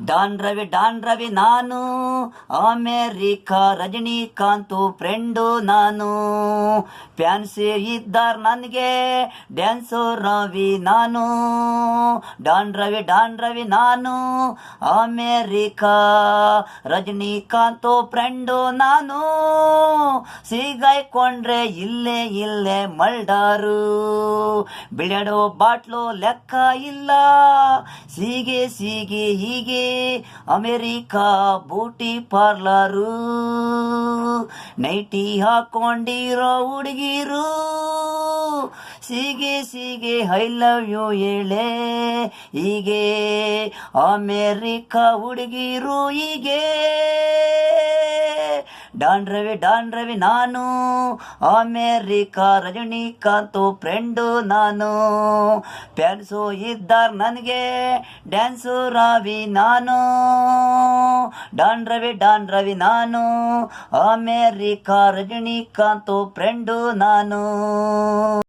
Don Ravi ನಾನು, America Rajinikanth friend ನಾನು. Fancy ಇದ್ದಾರ ನನಗೆ ಡ್ಯಾನ್ಸು ರವಿ ನಾನು. ಡಾನ್ ರವಿ ನಾನು, ಅಮೇರಿಕಾ ರಜನಿಕಾಂತು ಫ್ರೆಂಡು ನಾನು. ಸಿಗಾಯ್ಕೊಂಡ್ರೆ ಇಲ್ಲೇ ಮಲ್ಡಾರು, ಬಿಳಾಡೋ ಬಾಟ್ಲು ಲೆಕ್ಕ ಇಲ್ಲ. ಸೀಗೆ ಹೀಗೆ ಅಮೇರಿಕಾ ಬ್ಯೂಟಿ ಪಾರ್ಲರು. ನೈಟಿ ಹಾಕೊಂಡಿರೋ ಹುಡುಗಿರು, ಸೀಗೆ ಐ ಲವ್ ಯು ಹೇಳೆ ಹೀಗೆ. ಅಮೇರಿಕಾ ಹುಡುಗಿರು ಹೀಗೆ. ಡಾನ್ ರವಿ ನಾನು, ಅಮೇರಿಕಾ ರಜನಿಕಾಂತು ಫ್ರೆಂಡು ನಾನು. ಫ್ಯಾನ್ಸು ಇದ್ದಾರ ನನಗೆ ಡ್ಯಾನ್ಸು ರವಿ ನಾನು. ಡಾನ್ ರವಿ ನಾನು, ಅಮೇರಿಕಾ ರಜನಿಕಾಂತು ಫ್ರೆಂಡು ನಾನು.